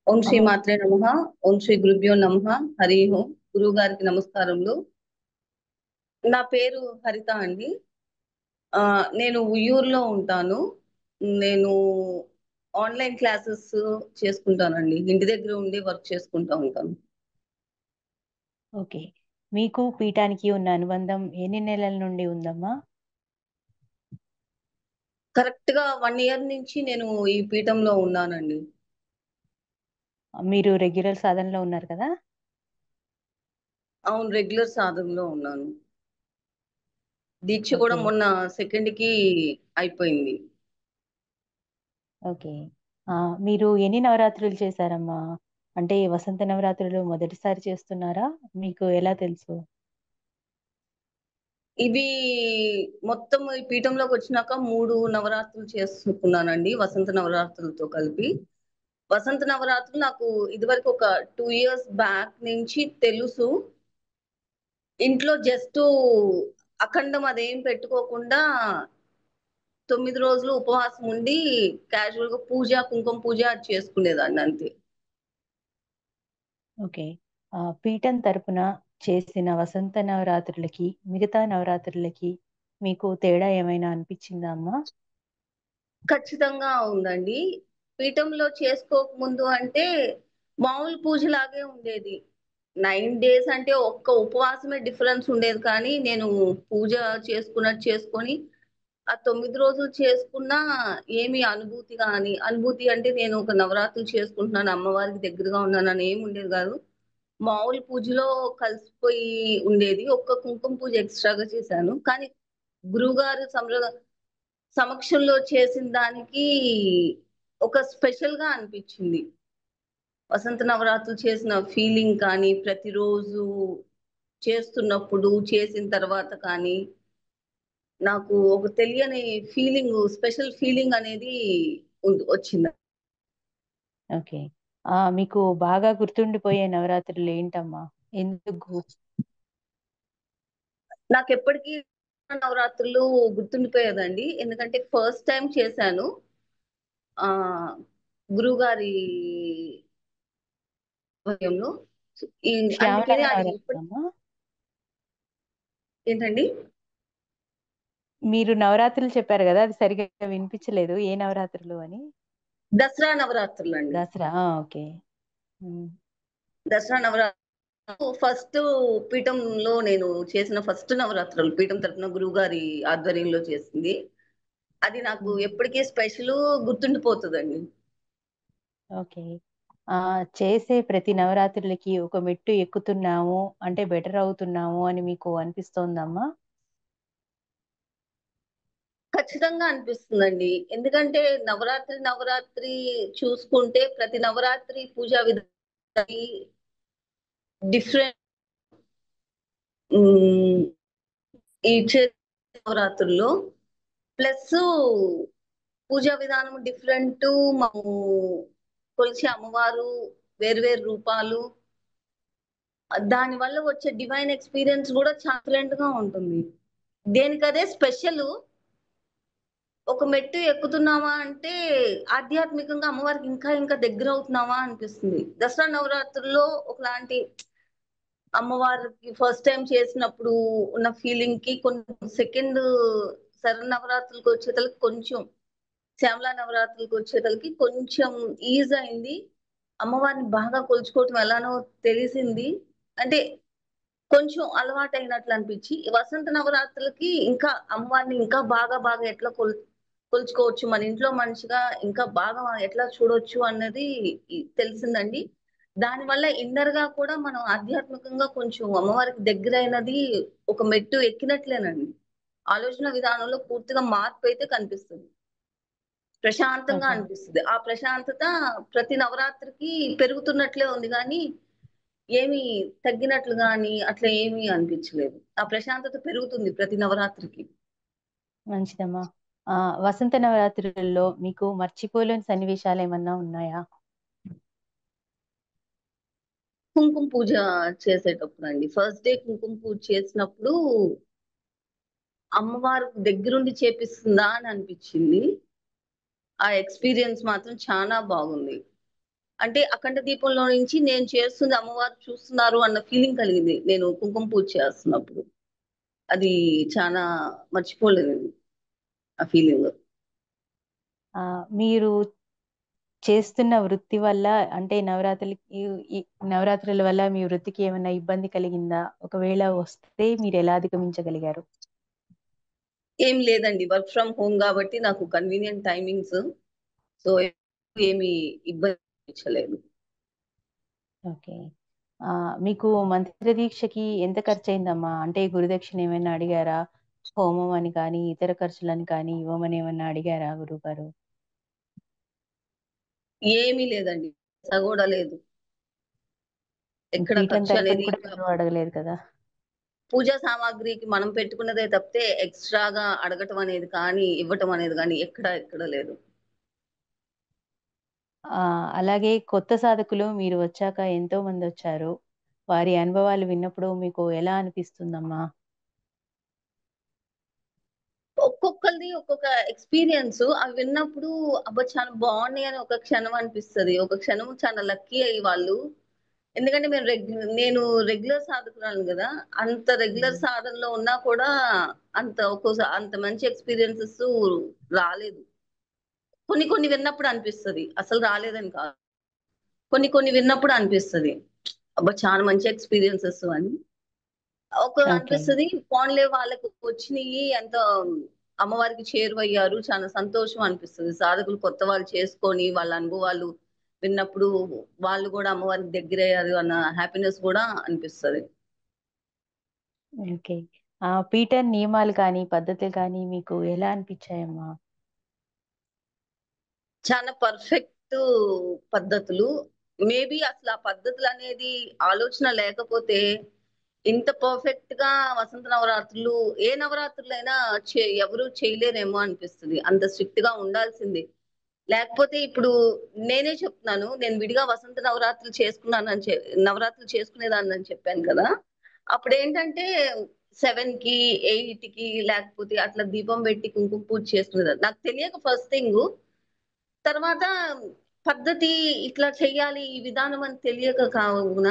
ఓం శ్రీ ఓహో! మాత్రే నమః. ఓం శ్రీ గురుభ్యో నమః. హరి ఓం. గురువు గారికి నమస్కారములు. నా పేరు హరిత అండి. నేను ఉయ్యూరులో ఉంటాను. నేను ఆన్లైన్ క్లాసెస్ చేసుకుంటానండి. ఇంటి దగ్గర ఉండి వర్క్ చేసుకుంటా ఉంటాను. ఓకే. మీకు పీఠానికి ఉన్న అనుబంధం ఎన్ని నెలల నుండి ఉందమ్మా? కరెక్ట్ గా 1 ఇయర్ నుంచి నేను ఈ పీఠంలో ఉన్నానండి. మీరు రెగ్యులర్ సాధనలో ఉన్నారు కదా! అవును, రెగ్యులర్ సాధనలో ఉన్నాను. దీక్ష కూడా ఓకే. మొన్న సెకండ్‌కి అయిపోయింది. ఓకే. మీరు ఎన్ని నవరాత్రులు చేశారమ్మా? అంటే వసంత నవరాత్రులు మొదటిసారి చేస్తున్నారా? మీకు ఎలా తెలుసు? ఇవి మొత్తం ఈ పీఠంలోకి వచ్చినాక 3 నవరాత్రులు చేసుకున్నానండి. వసంత నవరాత్రులతో కలిపి. వసంత నవరాత్రులు నాకు ఇదివరకు ఒక 2 ఇయర్స్ బ్యాక్ నుంచి తెలుసు. ఇంట్లో జస్ట్ అఖండం అదేం పెట్టుకోకుండా 9 రోజులు ఉపవాసం ఉండి క్యాజువల్‌గా పూజ, కుంకుమ పూజ అది చేసుకునేదాన్ని అంతే. ఓకే. పీఠం తరపున చేసిన వసంత నవరాత్రులకి, మిగతా నవరాత్రులకి మీకు తేడా ఏమైనా అనిపిచ్చిందా అమ్మా? ఖచ్చితంగా ఉందండి. పీఠంలో చేసుకోకముందు అంటే మామూలు పూజలాగే ఉండేది. 9 డేస్ అంటే ఒక్క ఉపవాసమే డిఫరెన్స్ ఉండేది కానీ, నేను పూజ చేసుకున్నట్టు చేసుకొని, ఆ 9 రోజులు చేసుకున్నా ఏమి అనుభూతి అంటే నేను ఒక నవరాత్రులు చేసుకుంటున్నాను, అమ్మవారికి దగ్గరగా ఉన్నానని ఏమి ఉండేది గాదు. మామూలు పూజలో కలిసిపోయి ఉండేది. ఒక్క కుంకుమ పూజ ఎక్స్‌ట్రాగా చేశాను. కానీ గురువుగారు సమక్షంలో చేసిన దానికి ఒక స్పెషల్‌గా అనిపిచ్చింది. వసంత నవరాత్రులు చేసిన ఫీలింగ్ కానీ, ప్రతిరోజు చేస్తున్నప్పుడు, చేసిన తర్వాత కానీ, నాకు ఒక తెలియని స్పెషల్ ఫీలింగ్ అనేది వచ్చింది. ఓకే. మీకు బాగా గుర్తుండిపోయే నవరాత్రులేంటమ్మా? ఎందుకు? నాకెప్పటికీ నవరాత్రులు గుర్తుండిపోయేదండి. ఎందుకంటే ఫస్ట్ టైమ్ చేశాను. ఆహ్, గురువుగారి ఆధ్వర్యంలో. ఈ శ్రావణ అందుకని అది నవరాత్రులమ్మా? ఏంటండి? మీరు నవరాత్రులు చెప్పారు గదా! అది సరిగ్గా వినిపించలేదు. ఏ నవరాత్రులు అని? దసరా నవరాత్రులండి. దసరా. ఓకే. హ్మ్. దసరా ఫస్ట్ పీఠంలో నేను చేసిన ఫస్ట్ నవరాత్రులు పీఠం తరపున గురువుగారి ఆధ్వర్యంలో చేసింది. అది నాకు హ్మ్. ఎప్పటికీ స్పెషలు, గుర్తుండిపోతదండి. ఓకే. చేసే ప్రతి నవరాత్రులకి ఒక మెట్టు ఎక్కుతున్నాము, అంటే బెటర్ అవుతున్నాము అని మీకు అనిపిస్తోందమ్మా? ఖచ్చితంగా అనిపిస్తుందండి. ఎందుకంటే నవరాత్రి చూసుకుంటే ప్రతి నవరాత్రి పూజా విధానానికి డిఫరెంట్. హ్మ్. ఈ నవరాత్రుల్లో ప్లస్సు పూజా విధానం డిఫరెంటు. మనము కొలిచే అమ్మవారు వేరు వేరు రూపాలు. దాని వల్ల వచ్చే డివైన్ ఎక్స్‌పీరియన్స్ గూడా చాలా డిఫరెంట్‌గా ఉంటుంది. దేనికదే స్పెషలు. ఒక మెట్టు ఎక్కుతున్నామా అంటే ఆధ్యాత్మికంగా అమ్మవారికి ఇంకా ఇంకా దగ్గరవుతున్నామా అనిపిస్తుంది. దసరా నవరాత్రుల్లో ఒకలాంటి అమ్మవారికి ఫస్ట్ టైమ్ చేసినప్పుడు ఉన్న ఫీలింగ్‌కి కొంచెం శరన్నవరాత్రులకొచ్చేతలకి కొంచెం శ్యామలా నవరాత్రులకొచ్చేతలకి కొంచెం ఈజ్ అయింది. అమ్మవారిని బాగా కొలుచుకోవటం ఎలానో తెలిసింది. అంటే కొంచెం అలవాటయినట్లు అనిపిచ్చి, వసంత నవరాత్రులకి ఇంకా అమ్మవారిని ఇంకా బాగా బాగా ఎట్లా కొలుచుకోవచ్చు, మన ఇంట్లో మనిషిగా ఇంకా బాగా ఎట్లా చూడొచ్చు అన్నది తెలిసిందండి. దానివల్ల ఇన్నర్‌గా కూడా మనం ఆధ్యాత్మికంగా కొంచెం అమ్మవారికి దగ్గరైనది ఒక మెట్టు ఎక్కినట్లేనండి. ఆలోచన విధానంలో పూర్తిగా మార్పయితే కనిపిస్తుంది. ప్రశాంతంగా ఓకే. అనిపిస్తది. ఆ ప్రశాంతత ప్రతి నవరాత్రికి పెరుగుతున్నట్లే ఉంది గానీ, ఏమి తగ్గినట్లు గాని అట్లా ఏమీ అనిపించలేదు. ఆ ప్రశాంతత పెరుగుతుంది ప్రతి నవరాత్రికి. మంచిదమ్మా. వసంత నవరాత్రులలో మీకు మర్చిపోలేని సన్నివేశాలు ఏమన్నా ఉన్నాయా? కుంకుమ పూజ చేసేటప్పుడు అండి, ఫస్ట్ డే కుంకుమ పూజ చేసినప్పుడు అమ్మవారు దగ్గరుండి చేపిస్తుందా అని అనిపించింది. ఆ ఎక్స్పీరియన్స్ మాత్రం చాలా బాగుంది. అంటే అఖండ దీపంలో నుంచి నేను చేస్తుంది అమ్మవారు చూస్తున్నారు అన్న ఫీలింగ్ కలిగింది నేను కుంకుమ పూజ చేస్తున్నప్పుడు. అది చాలా మర్చిపోలేదు ఆ ఫీలింగ్. మీరు చేస్తున్న వృత్తి వల్ల, అంటే ఈ నవరాత్రుల వల్ల మీ వృత్తికి ఏమైనా ఇబ్బంది కలిగిందా? ఒకవేళ వస్తే మీరు ఎలా అధిగమించగలిగారు? ఏం లేదండి, వర్క్ ఫ్రమ్ హోమ్ కాబట్టి నాకు కన్వీనియంట్ టైమింగ్స్. సో ఏమి ఇబ్బంది అనిపించలేదు. ఓకే. మీకు మంత్ర దీక్షకి ఎంత ఖర్చు అయిందమ్మా? అంటే గురుదక్షిణ ఏమైనా అడిగారా? హోమం అని కానీ ఇతర ఖర్చులని కానీ ఇవ్వమని ఏమన్నా అడిగారా గురువు గారు? ఏమీ లేదండి, పైసా కూడా లేదు. ఎక్కడ పీఠం ఖర్చు తరపున అనేది కూడా ఇంకా గురువు అడగలేదు కదా? పూజా సామాగ్రికి మనం పెట్టుకున్నదే తప్పితే ఎక్స్ట్రాగా అడగటం అనేది కానీ ఇవ్వటం అనేది కానీ ఎక్కడ లేదు. అలాగే కొత్త సాధకులు మీరు వచ్చాక ఎంతో మంది వచ్చారు. వారి అనుభవాలు విన్నప్పుడు మీకు ఎలా అనిపిస్తుందమ్మా? ఒక్కొక్కరిది ఒక్కొక్క ఎక్స్పీరియన్స్. అవి విన్నప్పుడు అబ్బా చాలా బాగున్నాయి అని ఒక క్షణం అనిపిస్తది. ఒక క్షణం చాలా లక్కీ అయ్యి వాళ్ళు. ఎందుకంటే నేను రెగ్యులర్ సాధకురాలు కదా. అంత రెగ్యులర్ సాధనలో ఉన్నా కూడా ఒక్కోసారి అంత మంచి ఎక్స్పీరియన్సెస్ రాలేదు. కొన్ని విన్నప్పుడు అనిపిస్తది అసలు రాలేదని కాదు. కొన్ని విన్నప్పుడు అనిపిస్తది అబ్బా చాలా మంచి ఎక్స్పీరియన్సెస్ అని. ఓకే. అనిపిస్తది పోన్లే వాళ్ళకి వచ్చినాయి, ఎంత అమ్మవారికి చేరువయ్యారు, చాలా సంతోషం అనిపిస్తుంది. సాధకులు కొత్త వాళ్ళు చేసుకొని వాళ్ళ అనుభవాలు విన్నప్పుడు వాళ్ళు కూడా అమ్మవారికి దగ్గరయ్యారు అన్న హ్యాపీనెస్ కూడా అనిపిస్తది. ఓకే. పీఠ నియమాలు కానీ, పద్ధతులు కానీ మీకు ఎలా అనిపించాయమ్మా? చాలా పర్ఫెక్ట్ పద్ధతులు. మేబీ అసలు ఆ పద్ధతులు అనేది ఆలోచన లేకపోతే ఇంత పర్ఫెక్ట్ గా వసంత నవరాత్రులు ఏ నవరాత్రులైనా ఎవరు చేయలేరేమో అనిపిస్తుంది. అంత స్ట్రిక్ట్ గా ఉండాల్సిందే. లేకపోతే ఇప్పుడు నేనే చెప్తున్నాను, నేను విడిగా వసంత నవరాత్రులు నవరాత్రులు చేసుకునేదాన్ని అని చెప్పాను కదా. అప్పుడు ఏంటంటే 7 కి 8 కి లేకపోతే అట్లా దీపం పెట్టి కుంకుమ పూజ చేసుకునేదాన్ని. నాకు తెలియక ఫస్ట్ థింగ్. తర్వాత పద్ధతి ఇట్లా చెయ్యాలి ఈ విధానం అని తెలియక కావున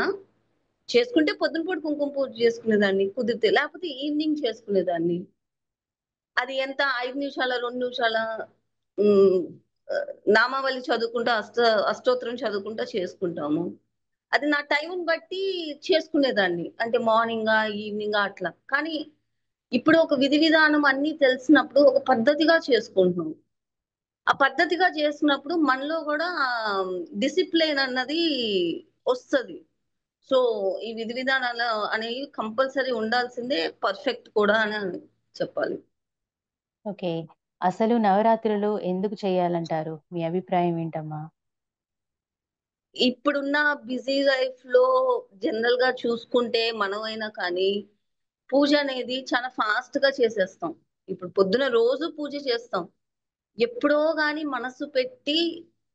చేసుకుంటే పొద్దున పూట కుంకుమ పూజ చేసుకునేదాన్ని కుదిరితే, లేకపోతే ఈవినింగ్ చేసుకునేదాన్ని. అది ఎంత 5 నిమిషాల 2 నిమిషాల ఉమ్, ఆ, నామావళి చదువుకుంటా అష్టోత్తరం చదువుకుంటా చేసుకుంటాము. అది నా టైం బట్టి చేసుకునేదాన్ని, అంటే మార్నింగ్ ఈవినింగ్ అట్లా. కానీ ఇప్పుడు ఒక విధి విధానం అన్ని తెలిసినప్పుడు ఒక పద్ధతిగా చేసుకుంటున్నాం. ఆ పద్ధతిగా చేసినప్పుడు మనలో కూడా డిసిప్లిన్ అన్నది వస్తుంది. సో ఈ విధి విధానాలు అనేవి కంపల్సరీ ఉండాల్సిందే, పర్ఫెక్ట్ కూడా అని చెప్పాలి. ఓకే. అసలు నవరాత్రులు ఎందుకు చేయాలంటారు? మీ అభిప్రాయం ఏంటమ్మా? ఇప్పుడున్న బిజీ లైఫ్ లో జనరల్ గా చూసుకుంటే మనమైనా కానీ పూజ అనేది చాలా ఫాస్ట్ గా చేసేస్తాం. ఇప్పుడు పొద్దున రోజు పూజ చేస్తాం. ఎప్పుడో గాని మనసు పెట్టి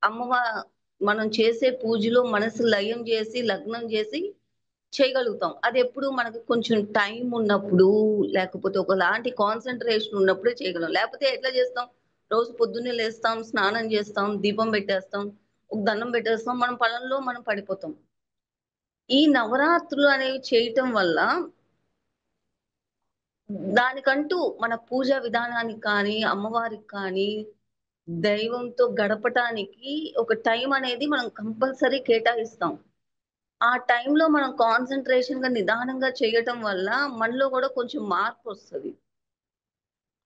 అమ్మవా మనం చేసే పూజలో మనసు లయం చేసి లగ్నం చేసి చేయగలుగుతాం. అది ఎప్పుడు మనకు కొంచెం టైం ఉన్నప్పుడు, లేకపోతే ఒకలాంటి కాన్సన్ట్రేషన్ ఉన్నప్పుడే చేయగలం. లేకపోతే ఎట్లా చేస్తాం? రోజు పొద్దున్నే లేస్తాం, స్నానం చేస్తాం, దీపం పెట్టేస్తాం, ఒక దండం పెట్టేస్తాం, మనం పనుల్లో మనం పడిపోతాం. ఈ నవరాత్రులు అనేవి చేయటం వల్ల దానికంటూ మన పూజా విధానానికి కానీ అమ్మవారికి కానీ దైవంతో గడపటానికి ఒక టైం అనేది మనం కంపల్సరీ కేటాయిస్తాం. ఆ టైంలో మనం కాన్సన్ట్రేషన్ గా నిదానంగా చేయటం వల్ల మనలో కూడా కొంచెం మార్పు వస్తుంది.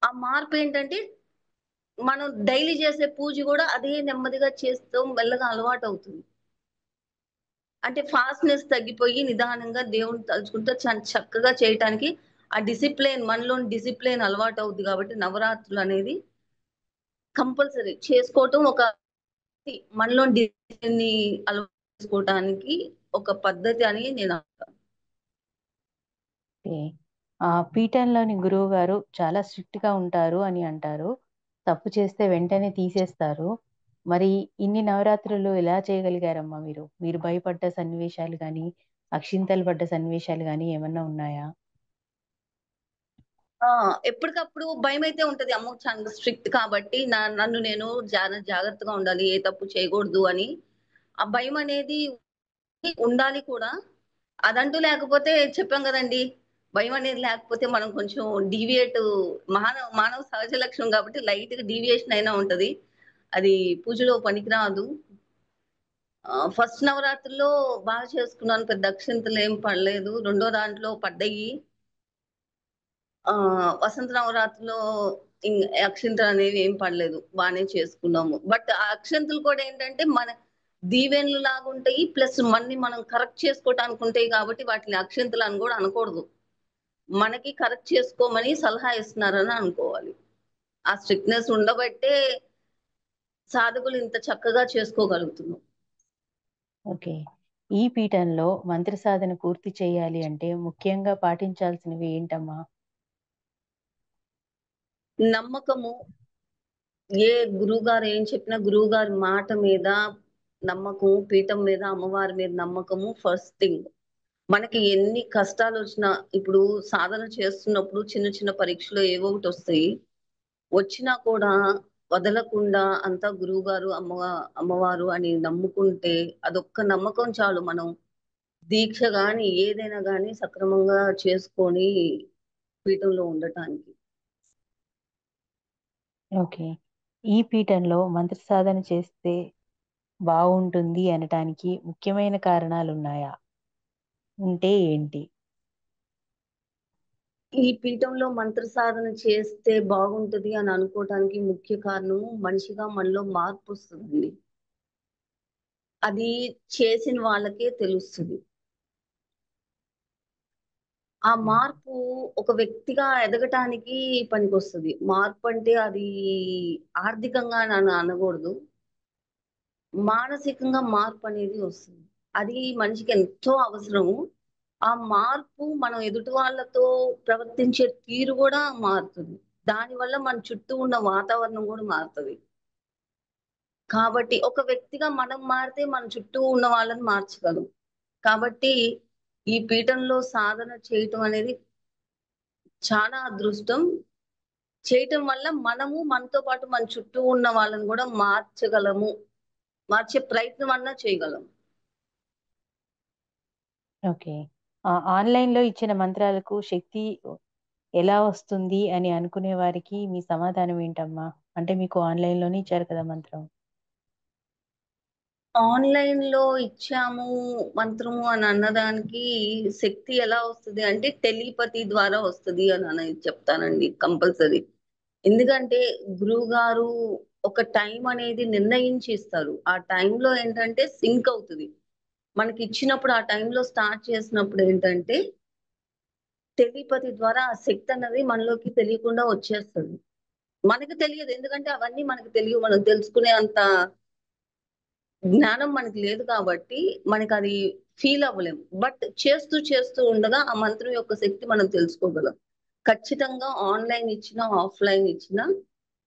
ఆ మార్పు ఏంటంటే మనం డైలీ చేసే పూజ కూడా అదే నెమ్మదిగా చేస్తాం, మెల్లగా అలవాటు అవుతుంది. అంటే ఫాస్ట్నెస్ తగ్గిపోయి నిదానంగా దేవుని తలుచుకుంటూ చాలా చక్కగా చేయటానికి ఆ డిసిప్లిన్ మనలోని డిసిప్లిన్ అలవాటు అవుద్ది. కాబట్టి నవరాత్రులు అనేది కంపల్సరీ చేసుకోవటం ఒక మనలో డిసిప్లిన్ ని అలవాటు చేసుకోవటానికి ఒక పద్ధతి అని నేను అంటాను. ఓకే. పీఠంలోని గురువు గారు చాలా స్ట్రిక్ట్ గా ఉంటారు అని అంటారు. తప్పు చేస్తే వెంటనే తీసేస్తారు. మరి ఇన్ని నవరాత్రులు ఎలా చేయగలిగారమ్మా మీరు? మీరు భయపడ్డ సన్నివేశాలు గానీ, అక్షింతలు పడ్డ సన్నివేశాలు గానీ ఏమన్నా ఉన్నాయా? ఆ ఎప్పటికప్పుడు భయం అయితే ఉంటది. అమ్మో! చాలా స్ట్రిక్ట్ కాబట్టి నన్ను నేను జాగ్రత్తగా ఉండాలి. ఏ తప్పు చేయకూడదు అని. ఆ భయం అనేది ఉండాలి కూడా. అదంటూ లేకపోతే చెప్పాం గదండీ! భయం అనేది లేకపోతే మనం కొంచెం డీవియేట్ మానవ సహజ లక్షణం కాబట్టి లైట్‌గా డీవియేషన్ అయినా ఉంటది. అది పూజలో పనికిరాదు. ఫస్ట్ నవరాత్రిలో బాగా చేసుకున్నాను. పెద్ద అక్షింతలేం పడలేదు. రెండో దాంట్లో పడ్డయి. వసంత నవరాత్రిలో ఇం అక్షింతలనేవి ఏం పడలేదు. బానే చేసుకున్నాము. బట్ ఆ అక్షింతలు కూడా ఏంటంటే, మన దీవెనలు లాగుంటాయి. ప్లస్ మనని మనం కరెక్ట్ చేసుకోవటానికి ఉంటాయి కాబట్టి వాటిని అక్షింతలు అని గూడా అనకూడదు. మనకి కరెక్ట్ చేసుకోమని సలహా ఇస్తున్నారని అనుకోవాలి. ఆ స్ట్రిక్ట్‌నెస్ ఉండబట్టే సాధకులు ఇంత చక్కగా చేసుకోగలుగుతున్నాం. ఓకే. ఈ పీఠంలో మంత్ర సాధన పూర్తి చేయాలి అంటే ముఖ్యంగా పాటించాల్సినవి ఏంటమ్మా? నమ్మకము ఏ గురువుగారు ఏం చెప్పినా గురువుగారి మాట మీద నమ్మకం, పీఠం మీద అమ్మవారి మీద నమ్మకము ఫస్ట్ థింగ్. మనకి ఎన్ని కష్టాలొచ్చినా ఇప్పుడు సాధన చేస్తున్నప్పుడు చిన్న చిన్న పరీక్షలు ఏవో ఒకటొస్తాయి. వచ్చినా కూడా వదలకుండా అంతా గురువుగారు, అమ్మవారు అని నమ్ముకుంటే అదొక్క నమ్మకం చాలు మనం దీక్ష గాని, ఏదైనా గాని సక్రమంగా చేసుకొని పీఠంలో ఉండటానికి. ఓకే. ఈ పీఠంలో మంత్ర సాధన చేస్తే బావుంటుంది అనటానికి ముఖ్యమైన కారణాలున్నాయా? ఉంటే ఏంటి? ఈ పీఠంలో మంత్ర సాధన చేస్తే బాగుంటది అని అనుకోవటానికి ముఖ్య కారణము మనిషిగా మనలో మార్పొస్తదండి. అది చేసిన వాళ్ళకే తెలుస్తది. ఆ హ్మ్. మార్పు ఒక వ్యక్తిగా ఎదగటానికి పనికొస్తది. మార్పంటే అది ఆర్థికంగా అనకూడదు. మానసికంగా మార్పనేది వస్తుంది. అది మనిషికి ఎంతో అవసరము. ఆ మార్పు మనం ఎదుటి వాళ్ళతో ప్రవర్తించే తీరు గూడా మారుతుంది. దానివల్ల మన చుట్టూ ఉన్న వాతావరణం గూడా మారుతది. కాబట్టి ఒక వ్యక్తిగా మనం మారితే మన చుట్టూ ఉన్న వాళ్ళని మార్చగలం. కాబట్టి ఈ పీఠంలో సాధన చేయటం అనేది చాలా అదృష్టం. చేయటం వల్ల మనము మనతో పాటు మన చుట్టూ ఉన్న వాళ్ళని గూడా మార్చగలము. మార్చే ప్రయత్నం అన్నా చేయగలం. ఓకే. ఆన్‌లైన్‌లో ఇచ్చిన మంత్రాలకు శక్తి ఎలా వస్తుంది అని అనుకునే వారికి మీ సమాధానం ఏంటమ్మా? అంటే మీకు ఆన్‌లైన్‌లోనే ఇచ్చారు కదా మంత్రం. ఆన్‌లైన్‌లో ఇచ్చాము మంత్రము అని అన్నదానికి శక్తి ఎలా వస్తది అంటే టెలిపతి ద్వారా వస్తది అని చెప్తానండి కంపల్సరీ. ఎందుకంటే గురువుగారు ఒక టైం అనేది నిర్ణయించి ఇస్తారు. ఆ టైంలో ఏంటంటే సింక్ అవుతది. మనకిచ్చినప్పుడు ఆ టైంలో స్టార్ట్ చేసినప్పుడు ఏంటంటే టెలిపతి ద్వారా ఆ శక్తి అన్నది మనలోకి తెలియకుండా వచ్చేస్తది. మనకు తెలియదు. ఎందుకంటే అవన్నీ మనకు తెలియవు. మనం తెలుసుకునే అంత జ్ఞానం మనకి లేదు కాబట్టి మనకది ఫీల్ అవ్వలేం. బట్ చేస్తూ ఉండగా ఆ మంత్రం యొక్క శక్తి మనం తెలుసుకోగలం. ఖచ్చితంగా ఆన్‌లైన్ ఇచ్చినా, ఆఫ్‌లైన్ ఇచ్చినా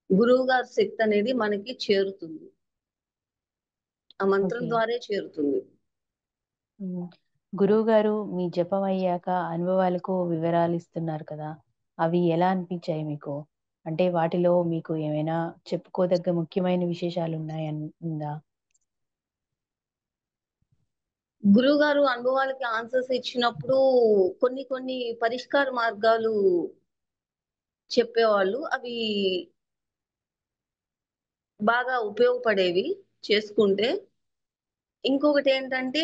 గురువుగారి శక్తి అనేది మనకి చేరుతుంది. ఆ మంత్రం ఓకే. ద్వారే చేరుతుంది. హ్మ్. గురువుగారు మీ జపం అయ్యాక అనుభవాలకు వివరాలిస్తున్నారు కదా! అవి ఎలా అనిపించాయి మీకు? అంటే వాటిలో మీకు ఏమైనా చెప్పుకోదగ్గ ముఖ్యమైన ఉందా? గురువుగారు అనుభవాలకి ఆన్సర్స్ ఇచ్చినప్పుడు కొన్ని పరిష్కార మార్గాలు చెప్పేవాళ్ళు. అవి బాగా ఉపయోగపడేవి చేసుకుంటే. ఇంకొకటేంటంటే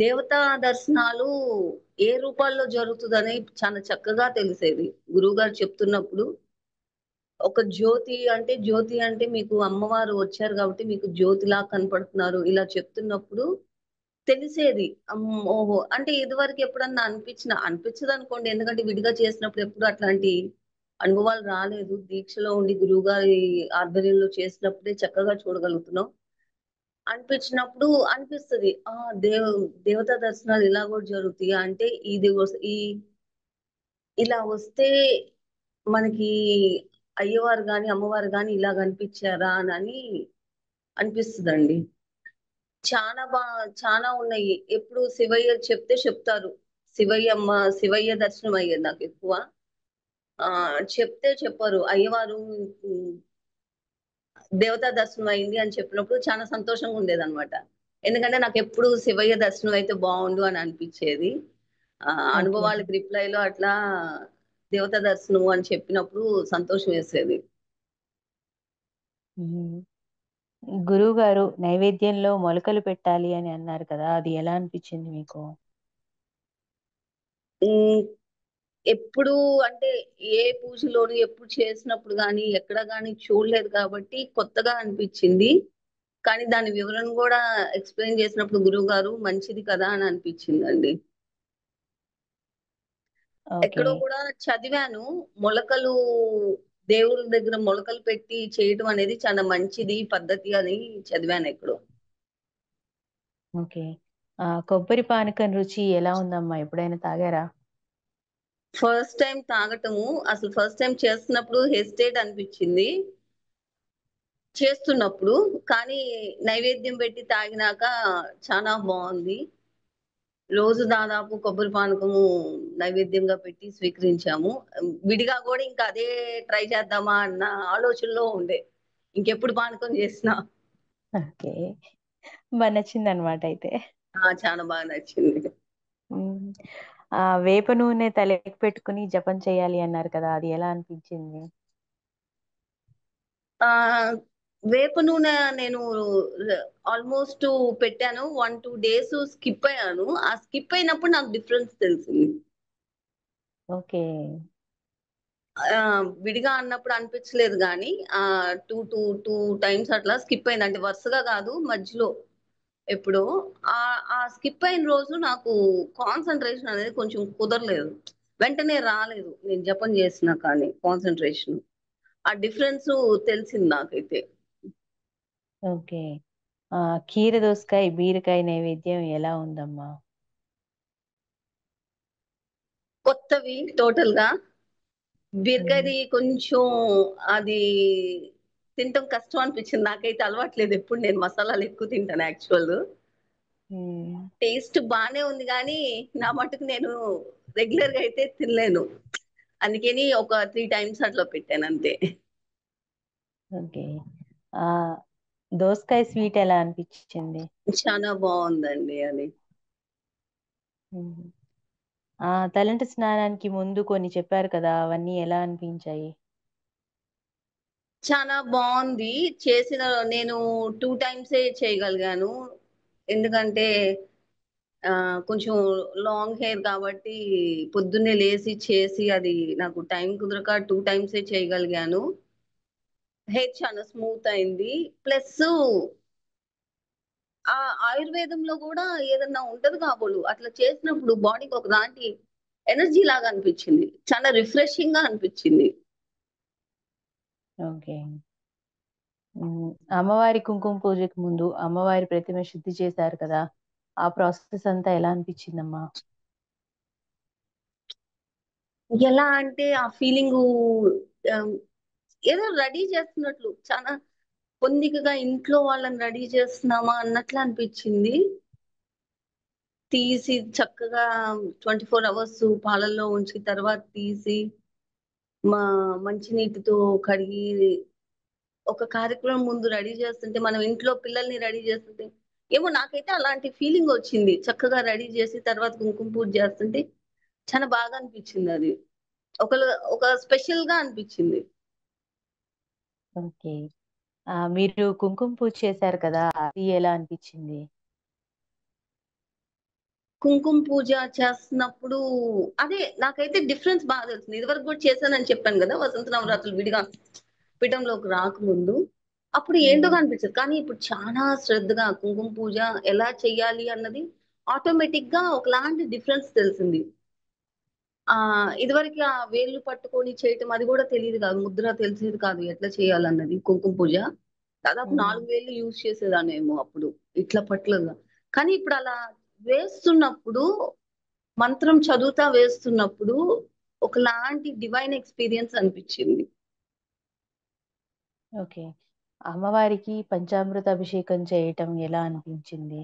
దేవతా దర్శనాలు ఏ రూపాల్లో జరుగుతదని చాలా చక్కగా తెలిసేది. గురువుగారు చెప్తున్నప్పుడు ఒక జ్యోతి అంటే మీకు అమ్మవారు వచ్చారు కాబట్టి మీకు జ్యోతిలా కనపడుతున్నారు. ఇలా చెప్తున్నప్పుడు తెలిసేది. ఓహో! అంటే ఇదివరకు ఎప్పుడన్నా అనిపించదనుకోండి. ఎందుకంటే విడిగా చేసినప్పుడు ఎప్పుడు అట్లాంటి అనుభవాలు రాలేదు. దీక్షలో ఉండి గురువుగారి ఆధ్వర్యంలో చేసినప్పుడే చక్కగా చూడగలుగుతున్నాం. అనిపించినప్పుడు అనిపిస్తది. దేవతా దర్శనాలు ఇలా గూడా జరుగుతాయా? అంటే ఇది ఇలా వస్తే మనకి అయ్యవారు గాని అమ్మవారు గాని ఇలా కనిపించారా అని అనిపిస్తుందండి. చాలా చాలా ఉన్నాయి. ఎప్పుడు శివయ్య చెప్తే చెప్తారు. శివయ్య దర్శనం అయ్యేది నాకు ఎక్కువ. ఆ చెప్తే చెప్పరు అయ్యవారు ఉమ్, దేవతా దర్శనం అయింది అని చెప్పినప్పుడు చాలా సంతోషంగా ఉండేదన్నమాట. ఎందుకంటే నాకు ఎప్పుడు శివయ్య దర్శనం అయితే బాగుండు అని అనిపించేది. ఆ ఓకే. అనుభవాలకి రిప్లైలో అట్లా దేవతా దర్శనం అని చెప్పినప్పుడు సంతోషం వేసేది. ఉమ్. గురువు గారు నైవేద్యంలో మొలకలు పెట్టాలి అని అన్నారు కదా, అది ఎలా అనిపించింది మీకు? ఉమ్, ఎప్పుడు అంటే ఏ పూజలోను ఎప్పుడు చేసినప్పుడు గాని ఎక్కడ గాని చూడలేదు కాబట్టి కొత్తగా అనిపించింది. కానీ దాని వివరణ కూడా ఎక్స్ప్లెయిన్ చేసినప్పుడు గురువు గారు మంచిది కదా అని అనిపించిందండి. ఓకే. ఎక్కడో కూడా చదివాను. మొలకలు దేవుళ్ళ దగ్గర మొలకలు పెట్టి చేయటం అనేది చాలా మంచిది పద్ధతి అని చదివాను ఎక్కడో. ఓకే. కొబ్బరి పానకం రుచి ఎలా ఉందమ్మా? ఎప్పుడైనా తాగారా? ఫస్ట్ టైం తాగటము, అసలు ఫస్ట్ టైం చేస్తున్నప్పుడు హెసిటేట్ అనిపించింది చేస్తున్నప్పుడు. కానీ నైవేద్యం పెట్టి తాగినాక చాలా బాగుంది. రోజు దాదాపు కొబ్బరి పానకము నైవేద్యంగా పెట్టి స్వీకరించాము. విడిగా కూడా ఇంకా అదే ట్రై చేద్దామా అన్న ఆలోచనలో ఉండే, ఇంకెప్పుడు పానకం చేసినా. ఓకే. నచ్చిందనమాట అయితే. చాలా బాగా నచ్చింది. హ్మ్. వేప నూనె తలకి పెట్టుకొని జపం చేయాలి అన్నారు కదా, అది ఎలా అనిపించింది? ఆ వేప నూనె నేను ఆల్మోస్ట్ పెట్టాను. 1-2 డేస్ స్కిప్ అయ్యాను. ఆ స్కిప్ అయినప్పుడు నాకు డిఫరెన్స్ తెలిసింది. ఓకే. ఆ విడిగా అన్నప్పుడు అనిపించలేదు కానీ ఆ టూ టైమ్స్ అట్లా స్కిప్ అయింది. అంటే వరుసగా కాదు, మధ్యలో ఎప్పుడో. ఆ ఆ స్కిప్ అయిన రోజు నాకు కాన్సన్ట్రేషన్ అనేది కొంచెం కుదరలేదు. వెంటనే రాలేదు నేను జపం చేసినా కానీ కాన్సన్ట్రేషన్. ఆ డిఫరెన్స్ తెలిసింది నాకైతే. ఓకే. కీర దోసకాయ, బీరకాయ నైవేద్యం ఎలా ఉందమ్మా? కొత్తవి టోటల్ గా. హ్మ్. బీరకాయది కొంచెం అది తినటం కష్టం అనిపించింది. నాకైతే అలవాట్లేదు. ఎప్పుడు నేను మసాలాలు ఎక్కువ తింటాను యాక్చువల్. హ్మ్. టేస్ట్ బానే ఉంది కానీ నా మటుకు నేను రెగ్యులర్ గా అయితే తినలేను. అందుకని ఒక 3 టైమ్స్ అట్లా పెట్టాను అంతే. ఓకే. ఆహ్, దోసకాయ స్వీట్ ఎలా అనిపించింది? చాలా బాగుందండి అది. హుహు. తలంటు స్నానానికి ముందు కొన్ని చెప్పారు కదా, అవన్నీ ఎలా అనిపించాయి? చాలా బాగుంది. చేసిన నేను 2 టైమ్సే చేయగలిగాను. ఎందుకంటే కొంచెం లాంగ్ హెయిర్ కాబట్టి పొద్దున్నే లేసి చేసి అది నాకు టైం కుదరక 2 టైమ్సే చేయగలిగాను. హెయిర్ చాలా స్మూత్ అయింది. ప్లస్ ఆ ఆయుర్వేదంలో కూడా ఏదన్నా ఉంటది కాబోలు అట్లా చేసినప్పుడు బాడీకి ఒకలాంటి ఎనర్జీ లాగా అనిపించింది. చాలా రిఫ్రెషింగ్ గా అనిపించింది. ఓకే. హ్మ్. అమ్మవారి కుంకుమ పూజకి ముందు అమ్మవారి ప్రతిమ శుద్ధి చేశారు కదా, ఆ ప్రాసెస్ అంతా ఎలా అనిపించిందమ్మా? ఎలా అంటే ఆ ఫీలింగు ఏదో రెడీ చేస్తున్నట్లు, చాలా పొందికగా ఇంట్లో వాళ్ళని రెడీ చేస్తున్నామా అన్నట్లు అనిపించింది. తీసి చక్కగా 24 అవర్స్ పాలల్లో ఉంచి తర్వాత తీసి మా మంచినీటితో కడిగి ఒక కార్యక్రమం ముందు రెడీ చేస్తుంటే, మనం ఇంట్లో పిల్లల్ని రెడీ చేస్తుంటే, ఏమో నాకైతే అలాంటి ఫీలింగ్ వచ్చింది. చక్కగా రెడీ చేసి తర్వాత కుంకుమ పూజ చేస్తుంటే చాలా బాగా అనిపించింది అది. ఒక ఒక స్పెషల్ గా అనిపించింది. ఓకే. మీరు కుంకుమ పూజ చేశారు కదా, అది ఎలా అనిపించింది? కుంకుమ పూజ చేస్తున్నప్పుడు అదే నాకైతే డిఫరెన్స్ బాగా తెలిసింది. ఇదివరకు కూడా చేశానని చెప్పాను కదా, వసంత నవరాత్రులు విడిగా పీఠంలోకి రాకముందు. అప్పుడు ఏంటో హ్మ్. అనిపించదు. కానీ ఇప్పుడు చాలా శ్రద్ధగా కుంకుమ పూజ ఎలా చెయ్యాలి అన్నది ఆటోమేటిక్ గా ఒకలాంటి డిఫరెన్స్ తెలిసింది. ఇదివరకు ఆ వేళ్ళు పట్టుకొని చేయటం అది కూడా తెలియదు కాదు. ముద్ర తెలిసేది కాదు ఎట్లా చేయాలన్నది కుంకుమ పూజ. దాదాపు హ్మ్. 4 వేళ్ళు యూజ్ చేసేదాన్నేమో అప్పుడు. ఇట్లా పట్లగా. కానీ ఇప్పుడు అలా వేస్తున్నప్పుడు, మంత్రం చదువుతా వేస్తున్నప్పుడు ఒకలాంటి డివైన్ ఎక్స్‌పీరియన్స్ అనిపిచ్చింది. ఓకే. అమ్మవారికి పంచామృత అభిషేకం చేయటం ఎలా అనిపించింది?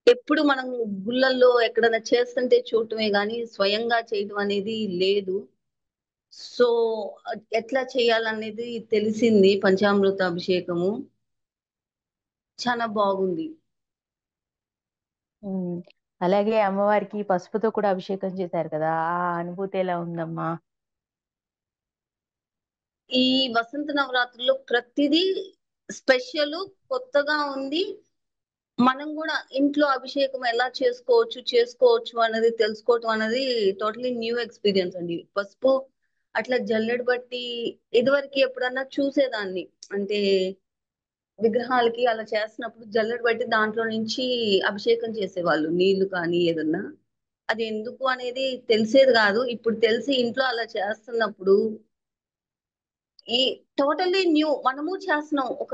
ఎప్పుడు మనం గుళ్ళల్లో ఎక్కడైనా చేస్తుంటే చూడటమే గాని స్వయంగా చేయటం అనేది లేదు. సో ఎట్లా చేయాలనేది తెలిసింది పంచామృత అభిషేకము. చాలా బాగుంది. హ్మ్. అలాగే అమ్మవారికి పసుపుతో కూడా అభిషేకం చేశారు కదా! ఆ అనుభూతి ఎలా ఉందమ్మా? ఈ వసంత నవరాత్రుల్లో ప్రతిదీ స్పెషల్, కొత్తగా ఉంది. మనం కూడా ఇంట్లో అభిషేకం ఎలా చేసుకోవచ్చు అనేది తెలుసుకోవటం అనేది టోటలీ న్యూ ఎక్స్పీరియన్స్ అండి. పసుపు అట్లా జల్లెడ బట్టి ఇదివరకు ఎప్పుడన్నా చూసేదాన్ని. అంటే విగ్రహాలకి అలా చేస్తున్నప్పుడు జల్లెడ బట్టి దాంట్లో నుంచి అభిషేకం చేసేవాళ్ళు. నీళ్లు కానీ ఏదన్నా. అది ఎందుకు అనేది తెలిసేది కాదు. ఇప్పుడు తెలిసి ఇంట్లో అలా చేస్తున్నప్పుడు ఈ టోటల్లీ న్యూ మనము చేస్తున్నాం. ఒక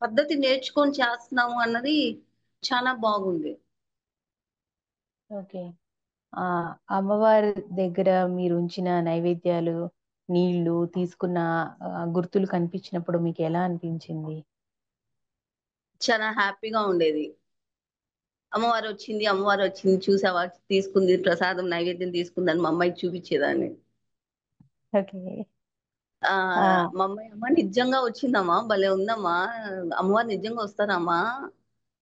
పద్ధతి నేర్చుకొని చేస్తున్నాము అన్నది చాలా బాగుంది. ఓకే. అమ్మవారి దగ్గర మీరుంచిన నైవేద్యాలు, నీళ్ళు తీసుకున్న గుర్తులు కనిపించినప్పుడు మీకెలా అనిపించింది? చాలా హ్యాపీగా ఉండేది. అమ్మవారు వచ్చింది చూసావా? తీసుకుంది ప్రసాదం నైవేద్యం తీసుకుందని మా అమ్మాయికి చూపించేదాన్ని. ఓకే. మా అమ్మాయి అమ్మ నిజంగా వచ్చిందమ్మా భలే ఉందమ్మా అమ్మవారు నిజంగా వస్తారమ్మా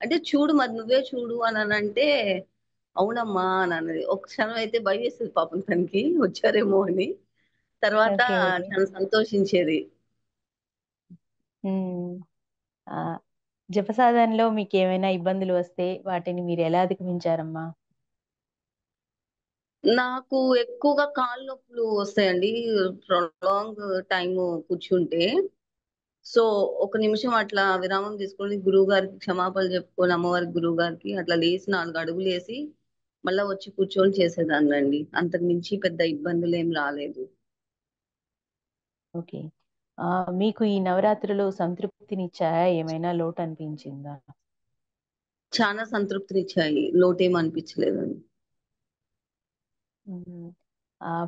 అంటే చూడు మరి నువ్వే చూడు అని అంటే అవునమ్మా అని అన్నది. ఒక క్షణం అయితే భయం వేసేది పాపం తనకి వచ్చారేమో అని. తర్వాత ఓకే. ఓకే. చాలా సంతోషించేది. హ్మ్. ఆహ్, జపసాధనలో మీకేమైనా ఇబ్బందులు వస్తే వాటిని మీరెలా అధిగమించారమ్మా? నాకు ఎక్కువగా కాళ్ళు నొప్పులు వస్తాయండి. ప్రొలాంగ్ టైమ్ కూర్చుంటే. సో, ఒక నిమిషం అట్లా విరామం తీసుకొని గురువుగారికి క్షమాపణలు చెప్పుకొని అమ్మవారికి, గురువుగారికి అట్లా లేసి 4 అడుగులేసి మళ్ళా వచ్చి కూర్చొని చేసేదాన్నండి. అంతకు మించి పెద్ద ఇబ్బందులేం రాలేదు. ఓకే. మీకు ఈ నవరాత్రులు సంతృప్తినిచ్చాయా? ఏమైనా లోటనిపించిందా? చాలా సంతృప్తినిచ్చాయి. లోటేం అనిపించలేదండి. హ్మ్.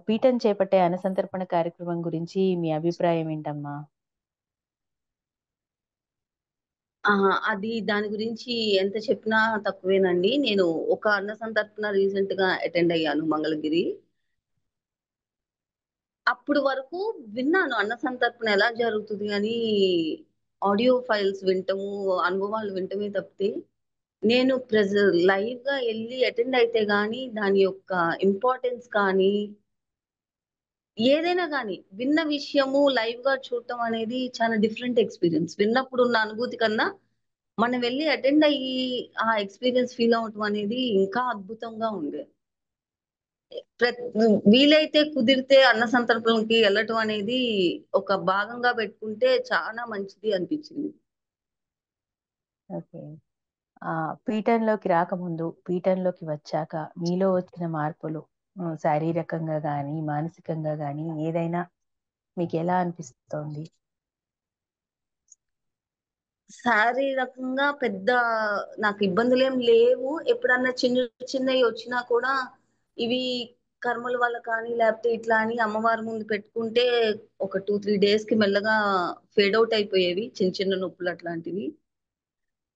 పీఠం చేపట్టే అన్నసంతర్పణ కార్యక్రమం గురించి మీ అభిప్రాయం ఏంటమ్మా? అది దాని గురించి ఎంత చెప్పినా తక్కువేనండి. నేను ఒక అన్న సంతర్పణ రీసెంట్‌గా అటెండ్ అయ్యాను మంగళగిరి. అప్పుడు వరకు విన్నాను అన్న సంతర్పణ ఎలా జరుగుతది అని ఆడియో ఫైల్స్ వినటము, అనుభవాలు వినటమే తప్పితే, నేను లైవ్‌గా ఎళ్లి అటెండ్ అయితే గాని దాని యొక్క ఇంపార్టెన్స్ కానీ, ఏదైనా గాని విన్న విషయము లైవ్‌గా చూడటం అనేది చాలా డిఫరెంట్ ఎక్స్‌పీరియన్స్. విన్నప్పుడు ఉన్న అనుభూతి కన్నా, మనం వెళ్లి అటెండ్ అయ్యి ఆ ఎక్స్‌పీరియన్స్ ఫీల్ అవ్వటం అనేది ఇంకా అద్భుతంగా ఉంది. ప్రత్ వీలైతే కుదిరితే అన్న సంతర్పణలకి ఎళ్ళటం అనేది ఒక భాగంగా పెట్టుకుంటే చాలా మంచిది అనిపించింది. ఓకే. పీఠంలోకి రాకముందు, పీఠంలోకి వచ్చాక మీలో వచ్చిన మార్పులు శారీరకంగా గానీ, మానసికంగా గానీ ఏదైనా మీకెలా అనిపిస్తోంది? శారీరకంగా పెద్ద నాకు ఇబ్బందులేం లేవు. ఎప్పుడన్నా చిన్నయి వచ్చినా కూడా ఇవి కర్మల వల్ల కానీ, లేపోతే ఇట్లా అని అమ్మవారి ముందు పెట్టుకుంటే ఒక 2, 3 డేస్‌కి మెల్లగా ఫేడ్ ఔట్ అయిపోయేవి. చిన్న నొప్పులు అట్లాంటివి.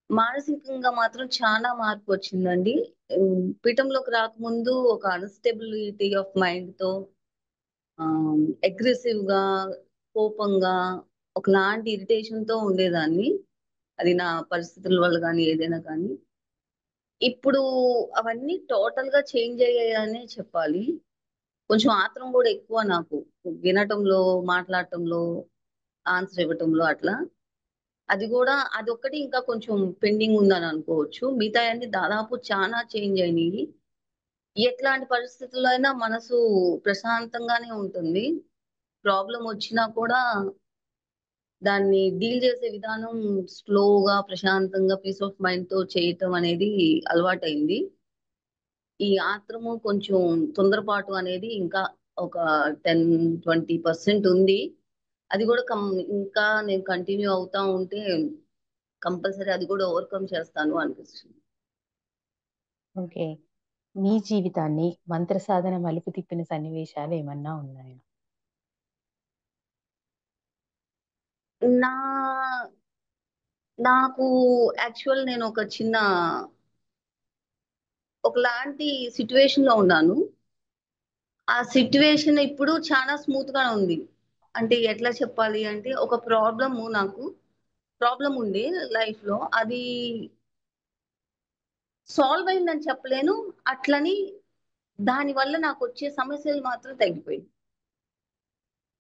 మానసికంగా మాత్రం చాలా మార్పొచ్చిందండి. పీఠంలోకి రాకముందు ఒక అన్‌స్టెబిలిటీ ఆఫ్ మైండ్‌తో అగ్రెసివ్‌గా, కోపంగా, ఒకలాంటి ఇరిటేషన్‌తో ఉండేదాన్ని. అది నా పరిస్థితుల వల్ల గాని, ఏదైనా కానీ. ఇప్పుడు అవన్నీ టోటల్‌గా చేంజ్ అయ్యాయనే చెప్పాలి. కొంచెం ఆత్రం గూడా ఎక్కువ నాకు. వినటంలో, మాట్లాడటంలో, ఆన్సర్ ఇవ్వటంలో అట్లా. అది గూడా అదొక్కటి ఇంకా కొంచెం పెండింగ్ ఉందని అనుకోవచ్చు. మిగతాయన్నీ దాదాపు చానా చేంజ్ అయినియి. ఎట్లాంటి పరిస్థితుల్లో అయినా మనసు ప్రశాంతంగానే ఉంటుంది. ప్రాబ్లమ్ ఒచ్చినా కూడా దాన్ని డీల్ చేసే విధానం స్లోగా, ప్రశాంతంగా, పీస్ ఆఫ్ మైండ్‌తో చేయటం అనేది అలవాటయింది. ఈ ఆత్రము కొంచెం తొందరపాటు అనేది ఇంకా ఒక 10, 20% ఉంది. అది గూడా ఇంకా నేను కంటిన్యూ అవుతా ఉంటే కంపల్సరీ అది గూడా ఓవర్‌కమ్ చేస్తాను అనిపిస్తుంది. ఓకే. మీ జీవితాన్ని మంత్ర సాధన మలుపు తిప్పిన సన్నివేశాలేమన్నా ఉన్నాయా? నా నాకు యాక్చువల్ నేను ఒక చిన్న ఒకలాంటి సిచ్యువేషన్ లో ఉన్నాను. ఆ సిచ్యువేషన్ ఇప్పుడు చాలా స్మూత్ గా ఉంది. అంటే ఎట్లా చెప్పాలి అంటే ఒక ప్రాబ్లం ఉంది లైఫ్ లో. అది సాల్వ్ అయిందని చెప్పలేను. అట్లని దాని వల్ల నాకు వచ్చే సమస్యలు మాత్రం తగ్గిపోయాయి.